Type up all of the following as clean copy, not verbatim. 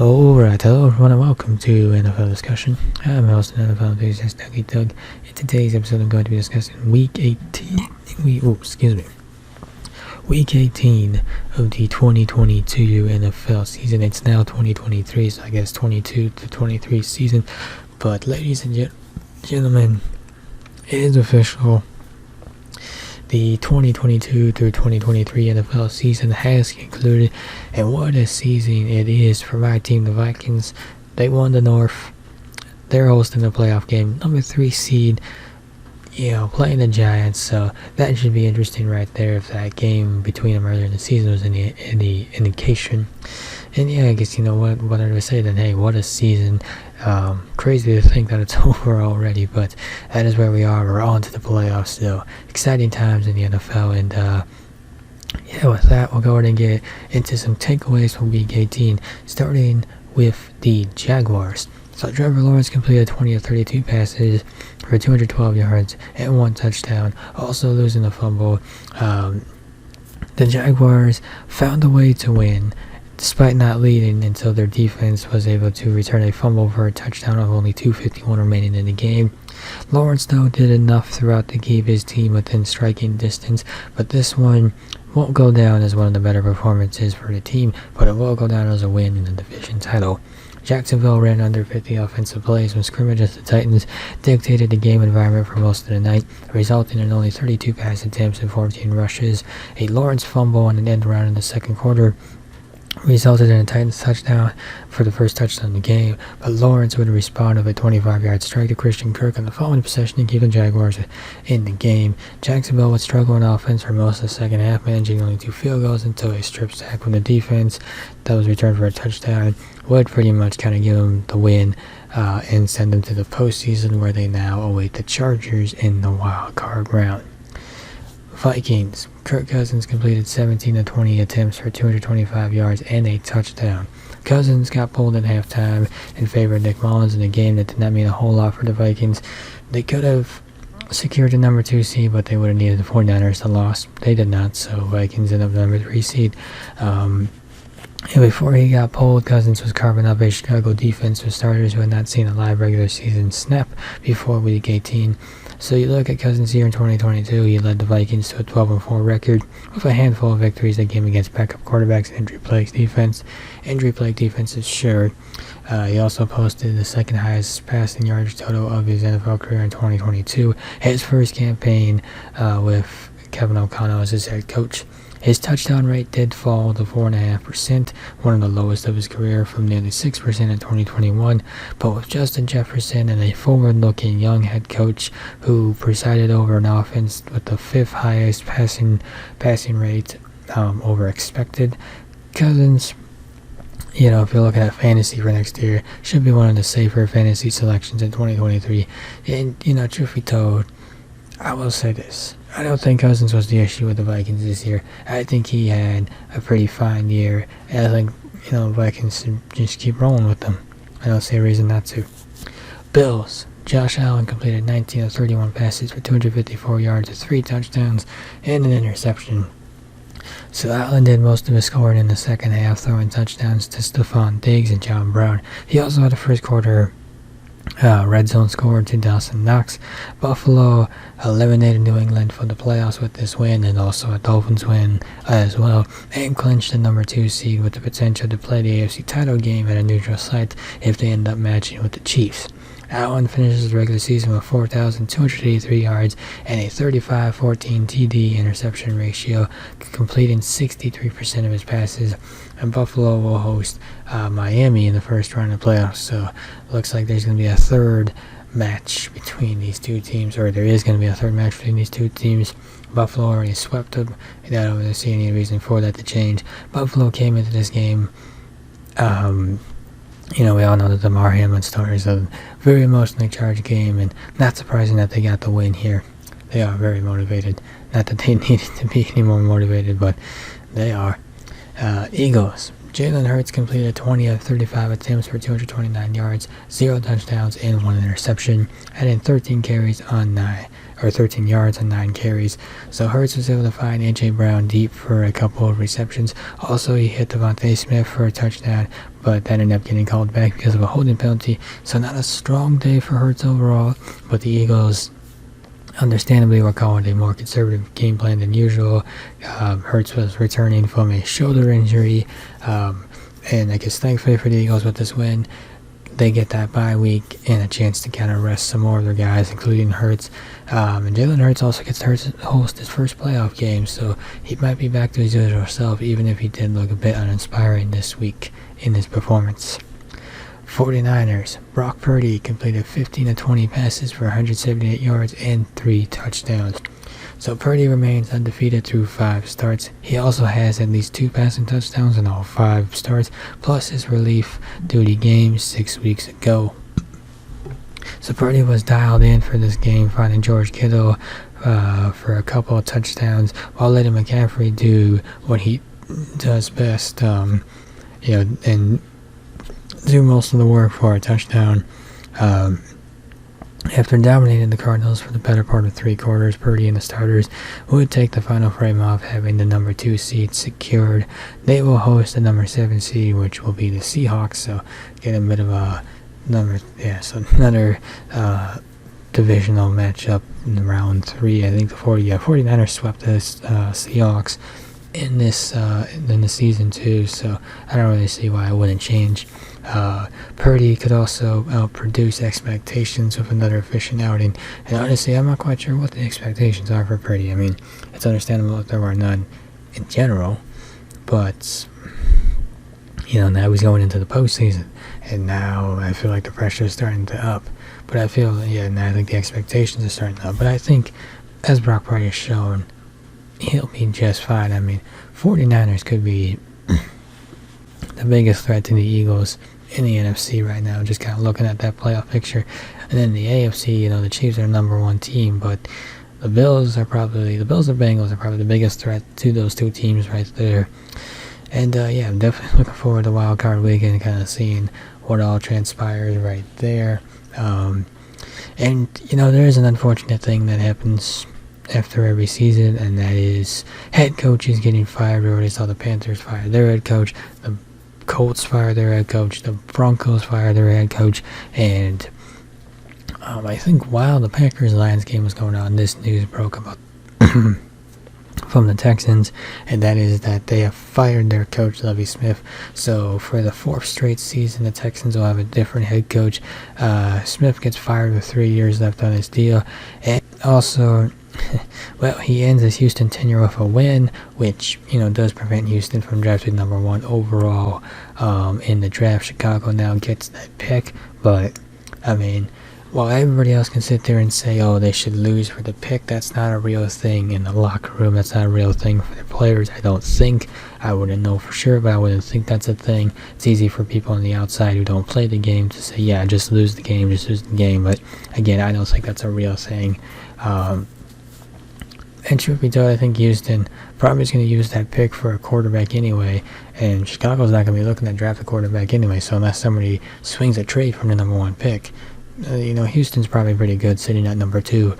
Alright, hello everyone and welcome to NFL Discussion. I'm your host and NFL enthusiast Doug. In today's episode I'm going to be discussing Week 18 of the 2022 NFL season. It's now 2023, so I guess 22 to 23 season. But ladies and gentlemen, it is official. The 2022 through 2023 NFL season has concluded, and what a season it is for my team, the Vikings. They won the North. They're hosting the playoff game, number 3 seed, playing the Giants, so that should be interesting right there if that game between them earlier in the season was any indication. And yeah, I guess what did I say then? Hey, what a season. Crazy to think that it's over already, but that is where we are. We're on to the playoffs still. Exciting times in the NFL, and with that, we'll go ahead and get into some takeaways from Week 18, starting with the Jaguars. So Trevor Lawrence completed 20 of 32 passes for 212 yards and 1 touchdown, also losing a fumble. The Jaguars found a way to win, despite not leading until their defense was able to return a fumble for a touchdown of only 2:51 remaining in the game. Lawrence, though, did enough throughout to keep his team within striking distance, but this one won't go down as one of the better performances for the team, but it will go down as a win in the division title. Jacksonville ran under 50 offensive plays when scrimmages the Titans dictated the game environment for most of the night, resulting in only 32 pass attempts and 14 rushes. A Lawrence fumble and an end around in the second quarter resulted in a Titans touchdown for the first touchdown of the game, but Lawrence would respond with a 25-yard strike to Christian Kirk on the following possession to keep the Jaguars in the game. Jacksonville would struggle on offense for most of the second half, managing only 2 field goals until a strip sack from the defense that was returned for a touchdown would pretty much kind of give them the win and send them to the postseason, where they now await the Chargers in the wild card round. Vikings. Kirk Cousins completed 17 of 20 attempts for 225 yards and a touchdown. Cousins got pulled at halftime in favor of Nick Mullins in a game that did not mean a whole lot for the Vikings. They could have secured the number 2 seed, but they would have needed the 49ers to lose. They did not, so Vikings ended up number 3 seed. And before he got pulled, Cousins was carving up a Chicago defense with starters who had not seen a live regular season snap before Week 18. So you look at Cousins here in 2022, he led the Vikings to a 12-4 record with a handful of victories that came against backup quarterbacks and injury-plagued defenses, sure. He also posted the second highest passing yardage total of his NFL career in 2022, his first campaign with Kevin O'Connell as his head coach. His touchdown rate did fall to 4.5%, one of the lowest of his career from nearly 6% in 2021, but with Justin Jefferson and a forward-looking young head coach who presided over an offense with the 5th highest passing rate over expected, Cousins, if you're looking at fantasy for next year, should be one of the safer fantasy selections in 2023. And, truth be told, I will say this. I don't think Cousins was the issue with the Vikings this year. I think he had a pretty fine year, and I think, Vikings should just keep rolling with them. I don't see a reason not to. Bills. Josh Allen completed 19 of 31 passes for 254 yards with 3 touchdowns and an interception. So Allen did most of his scoring in the second half, throwing touchdowns to Stephon Diggs and John Brown. He also had a first quarter red zone score to Dawson Knox. Buffalo eliminated New England for the playoffs with this win, and also a Dolphins win as well, and clinched the number 2 seed with the potential to play the AFC title game at a neutral site if they end up matching with the Chiefs. Allen finishes the regular season with 4,283 yards and a 35-14 TD interception ratio, completing 63% of his passes. And Buffalo will host Miami in the first round of playoffs, so looks like there's going to be a third match between these two teams, or there is going to be a third match between these two teams. Buffalo already swept them, and I don't really see any reason for that to change. Buffalo came into this game, we all know that the Damar Hamlin story is a very emotionally charged game, and not surprising that they got the win here. They are very motivated. Not that they needed to be any more motivated, but they are. Eagles. Jalen Hurts completed 20 of 35 attempts for 229 yards, 0 touchdowns, and 1 interception, adding 13 yards on 9 carries. So Hurts was able to find A.J. Brown deep for a couple of receptions. Also, he hit Devontae Smith for a touchdown, but that ended up getting called back because of a holding penalty. So not a strong day for Hurts overall, but the Eagles understandably were calling a more conservative game plan than usual. Hurts was returning from a shoulder injury, and I guess thankfully for the Eagles with this win, they get that bye week and a chance to kind of rest some more of their guys, including Hurts. And Jalen Hurts also gets to host his first playoff game, so he might be back to his usual self, even if he did look a bit uninspiring this week in his performance. 49ers, Brock Purdy completed 15 of 20 passes for 178 yards and 3 touchdowns. So Purdy remains undefeated through 5 starts. He also has at least 2 passing touchdowns in all 5 starts, plus his relief duty game 6 weeks ago. So Purdy was dialed in for this game, finding George Kittle for a couple of touchdowns, while letting McCaffrey do what he does best, and do most of the work for a touchdown. After dominating the Cardinals for the better part of 3 quarters, Purdy and the starters would take the final frame off, having the number 2 seed secured. They will host the number 7 seed, which will be the Seahawks, so get a bit of a another divisional matchup in round 3. I think the 49ers swept the Seahawks in the season too, so I don't really see why I wouldn't change. Purdy could also outproduce expectations with another efficient outing, and honestly, I'm not quite sure what the expectations are for Purdy. I mean, it's understandable if there were none in general, but now he's going into the postseason, and now I feel like the pressure is starting to up. But I think the expectations are starting to up. But I think, as Brock Purdy has shown, he'll be just fine. I mean, 49ers could be the biggest threat to the Eagles in the NFC right now, just kind of looking at that playoff picture. And then the AFC, the Chiefs are number 1 team, but the Bills or Bengals are probably the biggest threat to those 2 teams right there. And I'm definitely looking forward to Wild Card Weekend and kind of seeing what all transpires right there. And there is an unfortunate thing that happens after every season, and that is head coaches getting fired. We already saw the Panthers fire their head coach, the Colts fire their head coach, the Broncos fire their head coach, and I think while the Packers-Lions game was going on, this news broke about from the Texans, and that is that they have fired their coach, Lovie Smith. So for the 4th straight season, the Texans will have a different head coach. Smith gets fired with 3 years left on his deal, and also he ends his Houston tenure with a win, which does prevent Houston from drafting number 1 overall in the draft. Chicago now gets that pick, but I mean, while everybody else can sit there and say, they should lose for the pick, that's not a real thing in the locker room. That's not a real thing for the players. I don't think. I wouldn't know for sure, but I wouldn't think that's a thing. It's easy for people on the outside who don't play the game to say, just lose the game. But again, I don't think that's a real thing. And truth be told, I think Houston probably is going to use that pick for a quarterback anyway, and Chicago's not going to be looking to draft a quarterback anyway, so unless somebody swings a trade from the number 1 pick, Houston's probably pretty good sitting at number 2.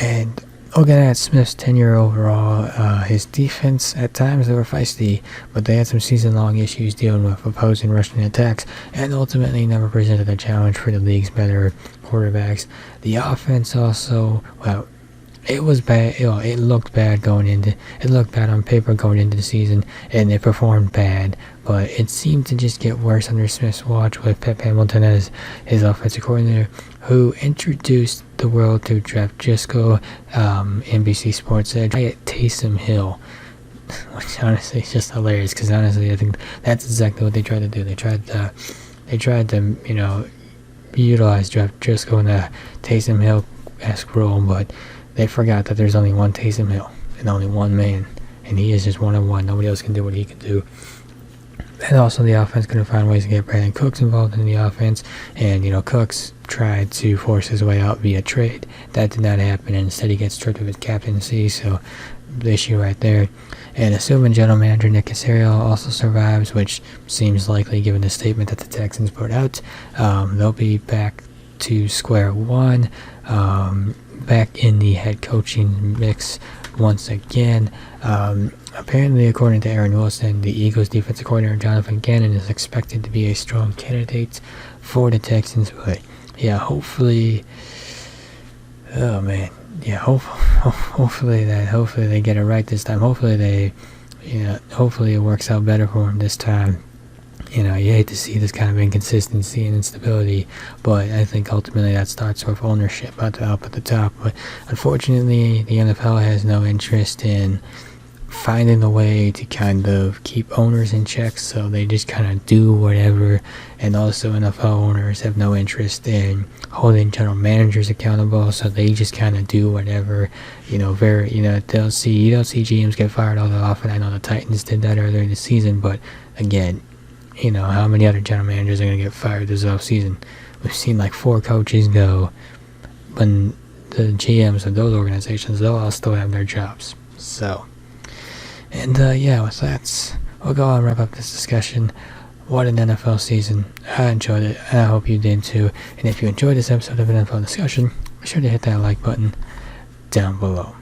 And looking at Smith's tenure overall, his defense, at times they were feisty, but they had some season-long issues dealing with opposing rushing attacks, and ultimately never presented a challenge for the league's better quarterbacks. The offense also, it was bad. It looked bad on paper going into the season, and it performed bad. But it seemed to just get worse under Smith's watch, with Pep Hamilton as his offensive coordinator, who introduced the world to draft Jisco. NBC Sports said Taysom Hill, which honestly is just hilarious. Because honestly, I think that's exactly what they tried to do. They tried to utilize draft Jisco in a Taysom Hill-esque role, but they forgot that there's only one Taysom Hill and only one man, and he is just one of one. Nobody else can do what he can do. And also the offense couldn't find ways to get Brandon Cooks involved in the offense, and Cooks tried to force his way out via trade. That did not happen, and instead he gets stripped of his captaincy. So the issue right there. And assuming general manager Nick Caserio also survives, which seems likely given the statement that the Texans put out, they'll be back to square one, back in the head coaching mix once again. Apparently, according to Aaron Wilson, the Eagles defensive coordinator Jonathan Gannon is expected to be a strong candidate for the Texans. But yeah, hopefully, oh man, yeah, hopefully they get it right this time. Hopefully it works out better for them this time. You hate to see this kind of inconsistency and instability, but I think ultimately that starts with ownership up at the top. But unfortunately, the NFL has no interest in finding a way to kind of keep owners in check, so they just kind of do whatever. And also, NFL owners have no interest in holding general managers accountable, so they just kind of do whatever. You don't see GMs get fired all that often. I know the Titans did that earlier in the season, but again, how many other general managers are going to get fired this offseason? We've seen like 4 coaches go, but the GMs of those organizations, they'll all still have their jobs. So, and with that, we'll go on and wrap up this discussion. What an NFL season. I enjoyed it, and I hope you did too. And if you enjoyed this episode of an NFL discussion, be sure to hit that like button down below.